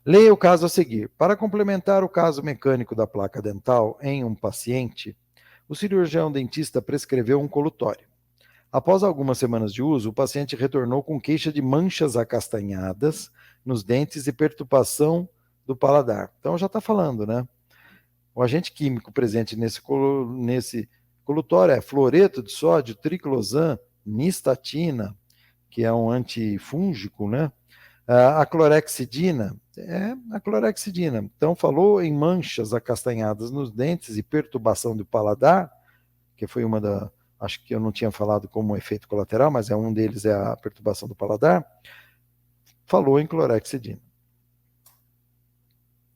Leia o caso a seguir. Para complementar o caso mecânico da placa dental em um paciente, o cirurgião dentista prescreveu um colutório. Após algumas semanas de uso, o paciente retornou com queixa de manchas acastanhadas nos dentes e perturbação do paladar. Então já está falando, né? O agente químico presente nesse colutório é fluoreto de sódio, triclosan, nistatina, que é um antifúngico, né? A clorexidina é a clorexidina. Então, falou em manchas acastanhadas nos dentes e perturbação do paladar, que foi uma da. Acho que eu não tinha falado como efeito colateral, mas um deles é a perturbação do paladar. Falou em clorexidina.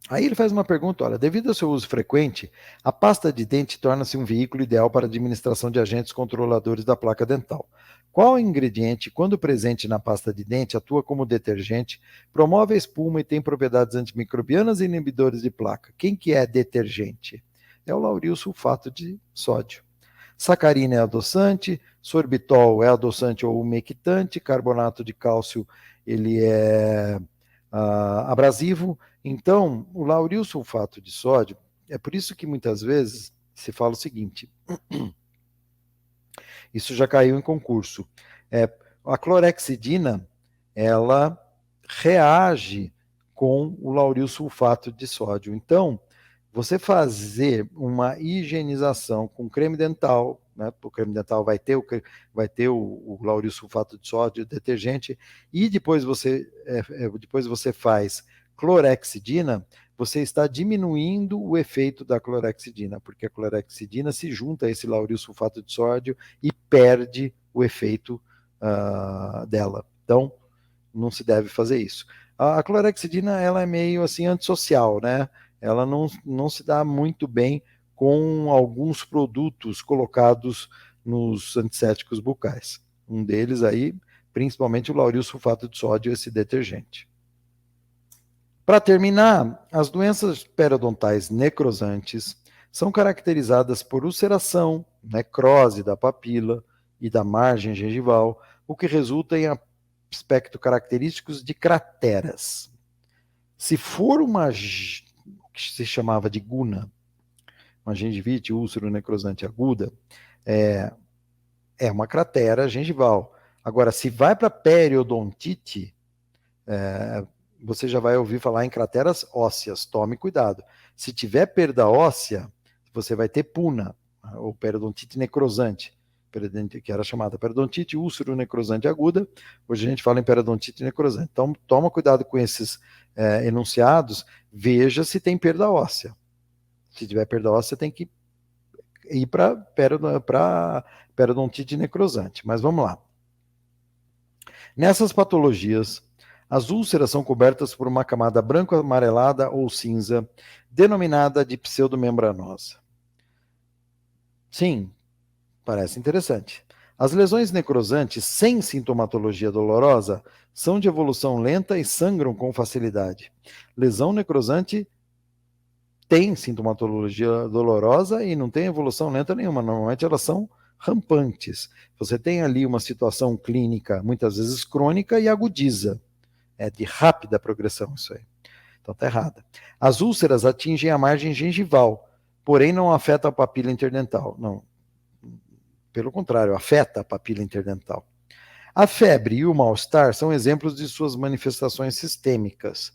Aí ele faz uma pergunta, olha, devido ao seu uso frequente, a pasta de dente torna-se um veículo ideal para a administração de agentes controladores da placa dental. Qual ingrediente, quando presente na pasta de dente, atua como detergente, promove a espuma e tem propriedades antimicrobianas e inibidores de placa? Quem que é detergente? É o lauril sulfato de sódio. Sacarina é adoçante, sorbitol é adoçante ou umectante, carbonato de cálcio ele é abrasivo. Então, o lauril sulfato de sódio, é por isso que muitas vezes se fala o seguinte, isso já caiu em concurso, a clorexidina, ela reage com o lauril sulfato de sódio. Então, você fazer uma higienização com creme dental, né? O creme dental vai ter o lauril sulfato de sódio, detergente, e depois você faz clorexidina, você está diminuindo o efeito da clorexidina, porque a clorexidina se junta a esse lauril sulfato de sódio e perde o efeito dela. Então, não se deve fazer isso. A clorexidina, ela é meio assim antissocial, né? Ela não se dá muito bem com alguns produtos colocados nos antissépticos bucais. Um deles aí, principalmente o lauril sulfato de sódio, esse detergente. Para terminar, as doenças periodontais necrosantes são caracterizadas por ulceração, necrose da papila e da margem gengival, o que resulta em aspecto característicos de crateras. Se for uma que se chamava de guna, uma gengivite úlcero necrosante aguda, é uma cratera gengival. Agora, se vai para periodontite, você já vai ouvir falar em crateras ósseas, tome cuidado. Se tiver perda óssea, você vai ter puna, ou periodontite necrosante, que era chamada periodontite úlcero necrosante aguda, hoje a gente fala em periodontite necrosante. Então, toma cuidado com esses enunciados, veja se tem perda óssea. Se tiver perda óssea, tem que ir para periodontite necrosante. Mas vamos lá. Nessas patologias, as úlceras são cobertas por uma camada branco-amarelada ou cinza, denominada de pseudomembranosa. Sim, parece interessante. As lesões necrosantes sem sintomatologia dolorosa são de evolução lenta e sangram com facilidade. Lesão necrosante tem sintomatologia dolorosa e não tem evolução lenta nenhuma. Normalmente elas são rampantes. Você tem ali uma situação clínica, muitas vezes crônica, e agudiza. É de rápida progressão isso aí. Então tá errada. As úlceras atingem a margem gengival, porém não afetam a papila interdental. Não. Pelo contrário, afeta a papila interdental. A febre e o mal-estar são exemplos de suas manifestações sistêmicas.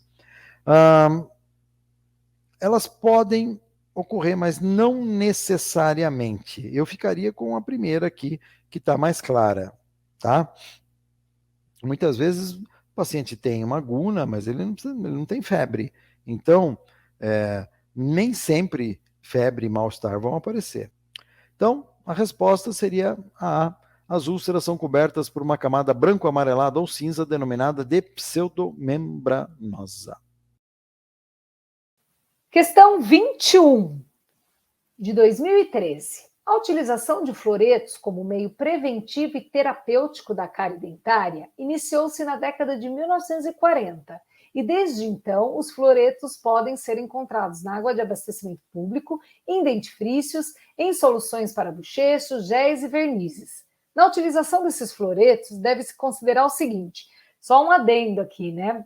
Elas podem ocorrer, mas não necessariamente. Eu ficaria com a primeira aqui, que está mais clara, tá? Muitas vezes o paciente tem uma guna, mas ele não tem febre. Então, nem sempre febre e mal-estar vão aparecer. Então, a resposta seria A. As úlceras são cobertas por uma camada branco-amarelada ou cinza denominada de pseudomembranosa. Questão 21, de 2013. A utilização de fluoretos como meio preventivo e terapêutico da cárie dentária iniciou-se na década de 1940 e desde então os fluoretos podem ser encontrados na água de abastecimento público, em dentifrícios, em soluções para bochechos, géis e vernizes. Na utilização desses fluoretos deve-se considerar o seguinte, só um adendo aqui, né?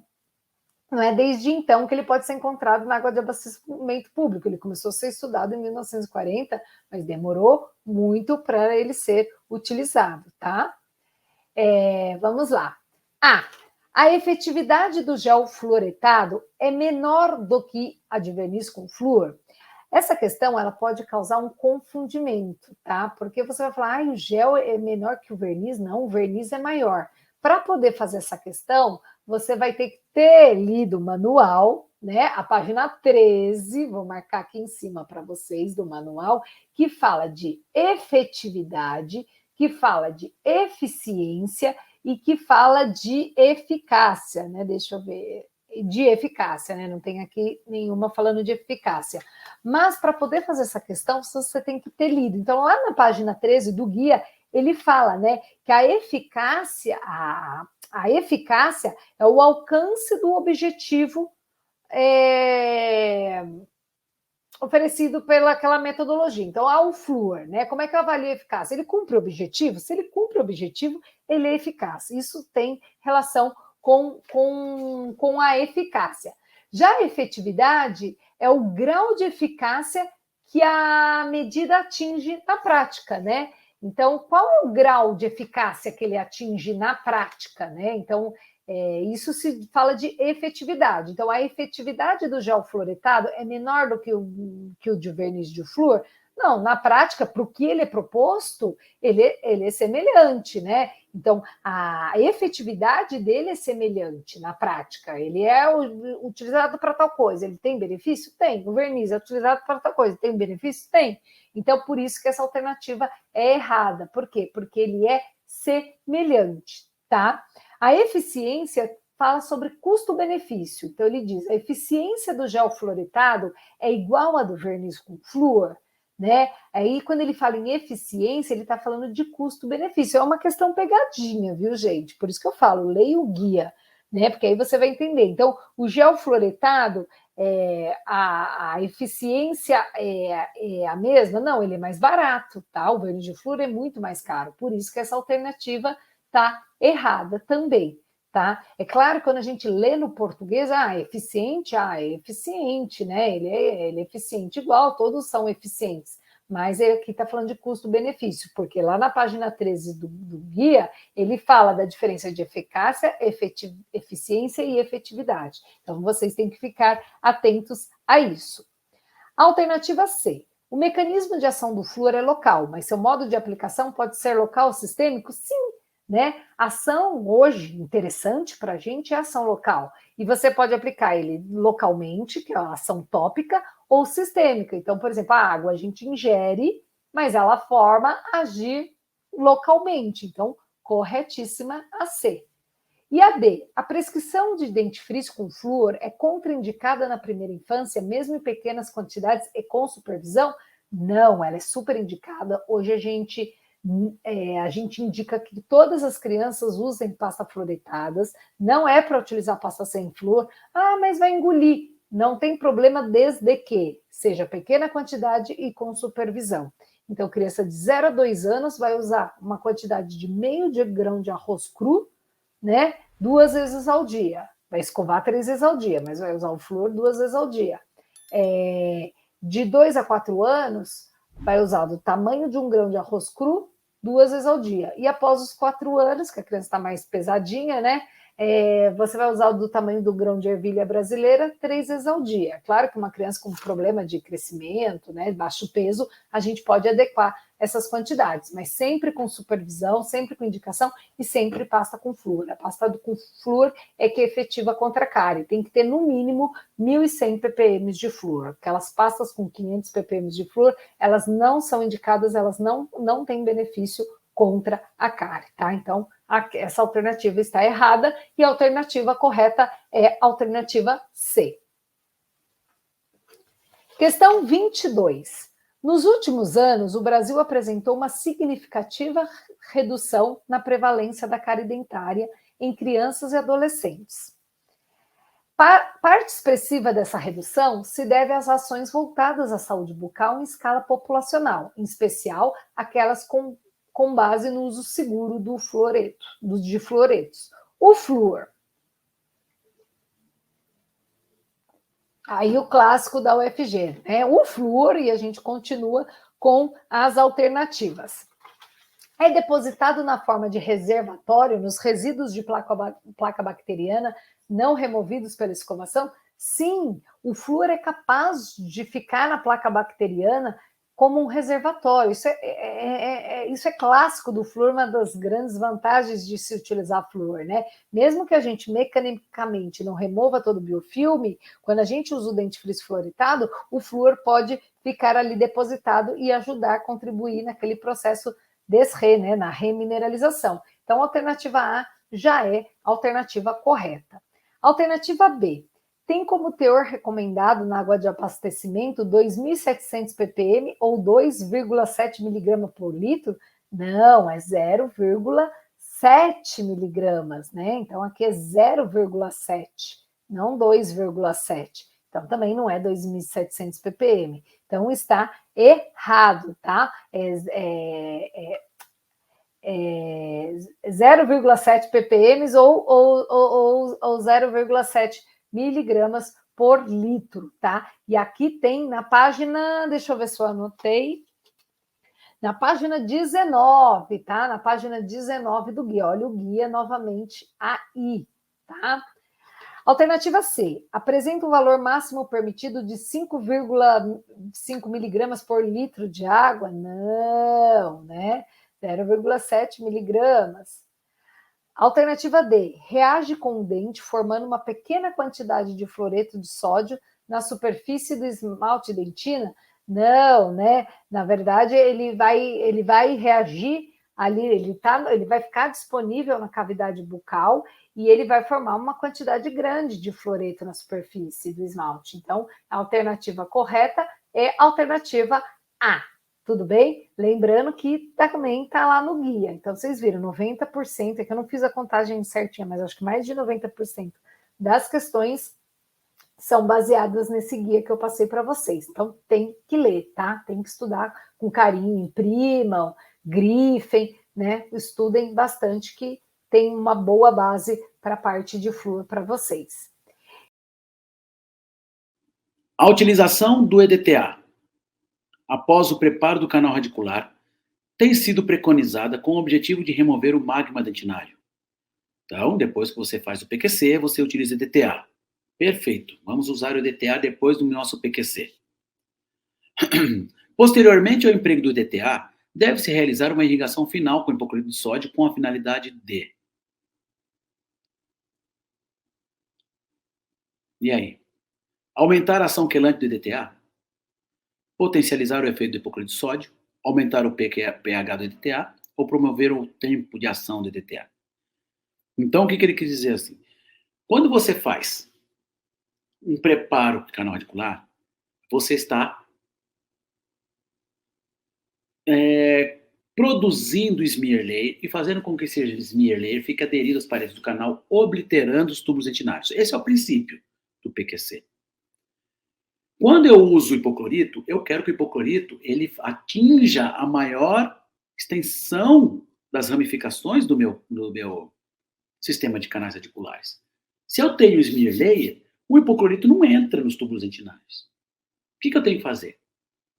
Não é desde então que ele pode ser encontrado na água de abastecimento público. Ele começou a ser estudado em 1940, mas demorou muito para ele ser utilizado, tá? Vamos lá. A efetividade do gel fluoretado é menor do que a de verniz com flúor? Essa questão ela pode causar um confundimento, tá? Porque você vai falar, o gel é menor que o verniz? Não, o verniz é maior. Para poder fazer essa questão, você vai ter que ter lido o manual, né? A página 13, vou marcar aqui em cima para vocês do manual, que fala de efetividade, que fala de eficiência e que fala de eficácia, né? Deixa eu ver. De eficácia, né? Não tem aqui nenhuma falando de eficácia. Mas para poder fazer essa questão, você tem que ter lido. Então, lá na página 13 do guia, ele fala, né, que a eficácia é o alcance do objetivo oferecido pelaquela metodologia. Então, o flúor, né? Como é que eu avalio a eficácia? Ele cumpre o objetivo? Se ele cumpre o objetivo, ele é eficaz. Isso tem relação com a eficácia. Já a efetividade é o grau de eficácia que a medida atinge na prática, né? Então, qual é o grau de eficácia que ele atinge na prática, né? Então, isso se fala de efetividade. Então, a efetividade do gel fluoretado é menor do que o de verniz de flúor? Não, na prática, para o que ele é proposto, ele é semelhante, né? Então, a efetividade dele é semelhante na prática. Ele é utilizado para tal coisa. Ele tem benefício? Tem. O verniz é utilizado para tal coisa. Tem benefício? Tem. Então, por isso que essa alternativa é errada. Por quê? Porque ele é semelhante, tá? A eficiência fala sobre custo-benefício. Então, ele diz, a eficiência do gel fluoretado é igual à do verniz com flúor, né? Aí, quando ele fala em eficiência, ele está falando de custo-benefício. É uma questão pegadinha, viu, gente? Por isso que eu falo, leia o guia, né? Porque aí você vai entender. Então, o gel fluoretado, a eficiência é a mesma? Não, ele é mais barato, tá? O verniz de flúor é muito mais caro. Por isso que essa alternativa está errada também. Tá? É claro que quando a gente lê no português, é eficiente, é eficiente, né? Ele é eficiente igual, todos são eficientes. Mas aqui está falando de custo-benefício, porque lá na página 13 do guia, ele fala da diferença de eficácia, eficiência e efetividade. Então, vocês têm que ficar atentos a isso. Alternativa C. O mecanismo de ação do flúor é local, mas seu modo de aplicação pode ser local ou sistêmico? Sim, né? Ação hoje interessante para a gente é ação local. E você pode aplicar ele localmente, que é a ação tópica, ou sistêmica. Então, por exemplo, a água a gente ingere, mas ela forma agir localmente. Então, corretíssima a C. E a D, a prescrição de dentifrício com flúor é contraindicada na primeira infância, mesmo em pequenas quantidades e com supervisão? Não, ela é super indicada. Hoje a gente indica que todas as crianças usem pasta fluoretadas, não é para utilizar pasta sem flúor. Mas vai engolir. Não tem problema desde que seja pequena quantidade e com supervisão. Então, criança de 0 a 2 anos vai usar uma quantidade de meio de grão de arroz cru, né? 2 vezes ao dia. Vai escovar 3 vezes ao dia, mas vai usar o flúor 2 vezes ao dia. De 2 a 4 anos, vai usar do tamanho de um grão de arroz cru 2 vezes ao dia. E após os 4 anos, que a criança está mais pesadinha, né? Você vai usar do tamanho do grão de ervilha brasileira 3 vezes ao dia. Claro que uma criança com problema de crescimento, né, baixo peso, a gente pode adequar essas quantidades, mas sempre com supervisão, sempre com indicação e sempre pasta com flúor. A pasta com flúor é que é efetiva contra a cárie. Tem que ter no mínimo 1.100 ppm de flúor. Aquelas pastas com 500 ppm de flúor, elas não são indicadas, elas não têm benefício contra a cárie, tá? Então, essa alternativa está errada e a alternativa correta é a alternativa C. Questão 22. Nos últimos anos, o Brasil apresentou uma significativa redução na prevalência da cárie dentária em crianças e adolescentes. Parte expressiva dessa redução se deve às ações voltadas à saúde bucal em escala populacional, em especial aquelas com base no uso seguro de fluoretos. O flúor Aí o clássico da UFG, né? O flúor, e a gente continua com as alternativas. É depositado na forma de reservatório nos resíduos de placa bacteriana não removidos pela escovação? Sim, o flúor é capaz de ficar na placa bacteriana como um reservatório. Isso é clássico do flúor, uma das grandes vantagens de se utilizar flúor, né? Mesmo que a gente mecanicamente não remova todo o biofilme, quando a gente usa o dentifrício fluoritado, o flúor pode ficar ali depositado e ajudar a contribuir naquele processo né, na remineralização. Então, a alternativa A já é a alternativa correta. Alternativa B, tem como teor recomendado na água de abastecimento 2.700 ppm ou 2,7 miligramas por litro? Não, é 0,7 miligramas, né? Então, aqui é 0,7, não 2,7. Então, também não é 2.700 ppm. Então, está errado, tá? 0,7 ppm ou 0,7 miligramas por litro, tá? E aqui tem na página, deixa eu ver se eu anotei, na página 19, tá? Na página 19 do guia. Olha o guia novamente aí, tá? Alternativa C, apresenta um valor máximo permitido de 5,5 miligramas por litro de água? Não, né? 0,7 miligramas. Alternativa D, reage com o dente formando uma pequena quantidade de fluoreto de sódio na superfície do esmalte dentina? Não, né? Na verdade, ele vai reagir ali, ele vai ficar disponível na cavidade bucal e ele vai formar uma quantidade grande de fluoreto na superfície do esmalte. Então, a alternativa correta é a alternativa A. Tudo bem? Lembrando que também está lá no guia. Então, vocês viram, 90%, é que eu não fiz a contagem certinha, mas acho que mais de 90% das questões são baseadas nesse guia que eu passei para vocês. Então, tem que ler, tá? Tem que estudar com carinho, imprimam, grifem, né? Estudem bastante, que tem uma boa base para a parte de flúor para vocês. A utilização do EDTA após o preparo do canal radicular tem sido preconizada com o objetivo de remover o magma dentinário. Então, depois que você faz o PQC, você utiliza o EDTA. Perfeito. Vamos usar o EDTA depois do nosso PQC. Posteriormente ao emprego do EDTA, deve-se realizar uma irrigação final com hipoclorito de sódio com a finalidade de... E aí? Aumentar a ação quelante do EDTA? Potencializar o efeito do hipoclorito de sódio? Aumentar o pH do EDTA? Ou promover o tempo de ação do EDTA? Então, o que ele quis dizer assim? Quando você faz um preparo do canal radicular, você está produzindo smear layer e fazendo com que esse smear layer fique aderido às paredes do canal, obliterando os tubos dentinários. Esse é o princípio do PQC. Quando eu uso o hipoclorito, eu quero que o hipoclorito ele atinja a maior extensão das ramificações do meu sistema de canais radiculares. Se eu tenho smear layer, o hipoclorito não entra nos tubos dentinários. O que eu tenho que fazer?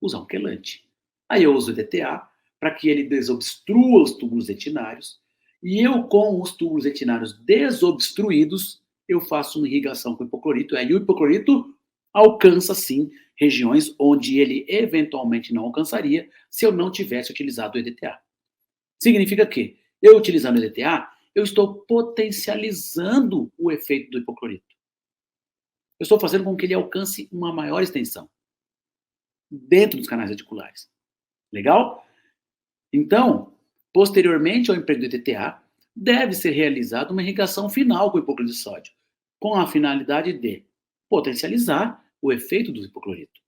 Usar um quelante. Aí eu uso o EDTA para que ele desobstrua os túbulos dentinários e eu, com os túbulos dentinários desobstruídos, eu faço uma irrigação com o hipoclorito. Aí o hipoclorito alcança, sim, regiões onde ele eventualmente não alcançaria se eu não tivesse utilizado o EDTA. Significa que, eu utilizando o EDTA, eu estou potencializando o efeito do hipoclorito. Eu estou fazendo com que ele alcance uma maior extensão dentro dos canais radiculares. Legal? Então, posteriormente ao emprego do EDTA, deve ser realizada uma irrigação final com o hipoclorito de sódio, com a finalidade de potencializar o efeito do hipoclorito.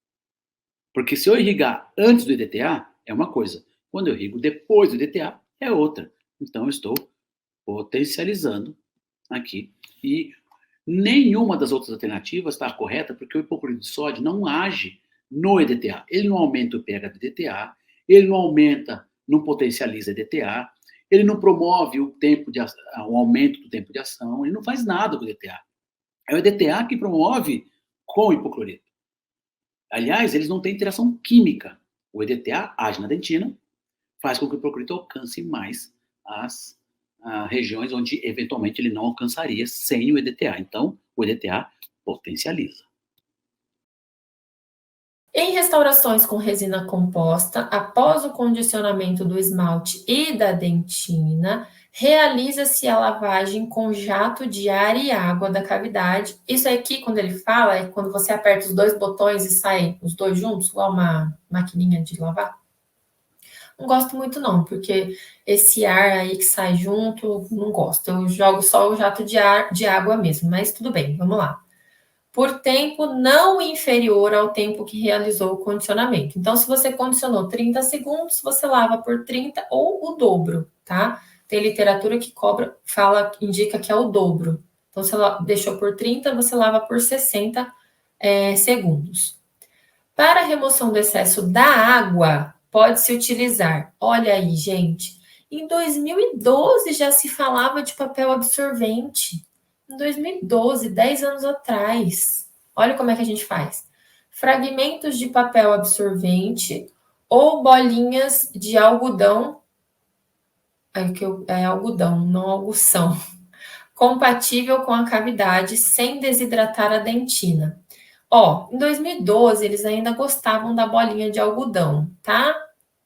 Porque se eu irrigar antes do EDTA, é uma coisa. Quando eu irrigo depois do EDTA, é outra. Então, eu estou potencializando aqui. E nenhuma das outras alternativas está correta, porque o hipoclorito de sódio não age no EDTA. Ele não aumenta o pH do EDTA, ele não aumenta, não potencializa EDTA, ele não promove o aumento do tempo de ação, ele não faz nada com o EDTA. É o EDTA que promove com o hipoclorito. Aliás, eles não têm interação química. O EDTA age na dentina, faz com que o hipoclorito alcance mais as regiões onde, eventualmente, ele não alcançaria sem o EDTA. Então, o EDTA potencializa. Em restaurações com resina composta, após o condicionamento do esmalte e da dentina, realiza-se a lavagem com jato de ar e água da cavidade. Isso aqui, quando ele fala, é quando você aperta os dois botões e saem os dois juntos, igual uma maquininha de lavar. Não gosto muito não, porque esse ar aí que sai junto, não gosto. Eu jogo só o jato de água mesmo, mas tudo bem, vamos lá. Por tempo não inferior ao tempo que realizou o condicionamento. Então, se você condicionou 30 segundos, você lava por 30 ou o dobro, tá? Tem literatura que indica que é o dobro. Então, se ela deixou por 30, você lava por 60 segundos. Para a remoção do excesso da água, pode-se utilizar, olha aí, gente, em 2012 já se falava de papel absorvente. Em 2012, 10 anos atrás. Olha como é que a gente faz. Fragmentos de papel absorvente ou bolinhas de algodão. É algodão, não algodão. Compatível com a cavidade, sem desidratar a dentina. Em 2012, eles ainda gostavam da bolinha de algodão, tá?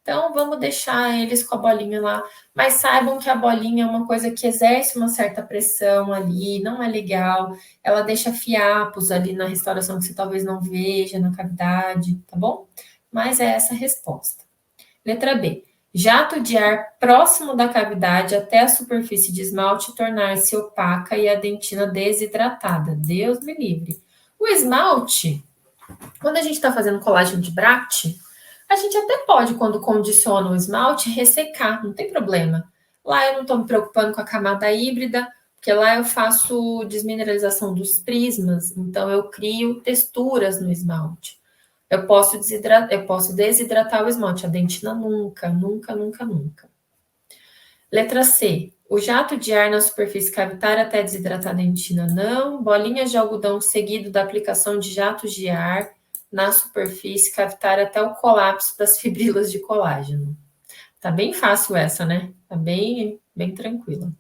Então, vamos deixar eles com a bolinha lá. Mas saibam que a bolinha é uma coisa que exerce uma certa pressão ali, não é legal. Ela deixa fiapos ali na restauração que você talvez não veja na cavidade, tá bom? Mas é essa a resposta. Letra B. Jato de ar próximo da cavidade até a superfície de esmalte tornar-se opaca e a dentina desidratada. Deus me livre. O esmalte, quando a gente está fazendo colagem de Bracht, a gente até pode, quando condiciona o esmalte, ressecar, não tem problema. Lá eu não estou me preocupando com a camada híbrida, porque lá eu faço desmineralização dos prismas, então eu crio texturas no esmalte. Eu posso desidratar o esmalte, a dentina nunca, nunca, nunca, nunca. Letra C. O jato de ar na superfície cavitária até desidratar a dentina, não. Bolinhas de algodão seguido da aplicação de jatos de ar na superfície cavitária até o colapso das fibrilas de colágeno. Tá bem fácil essa, né? Tá bem tranquila.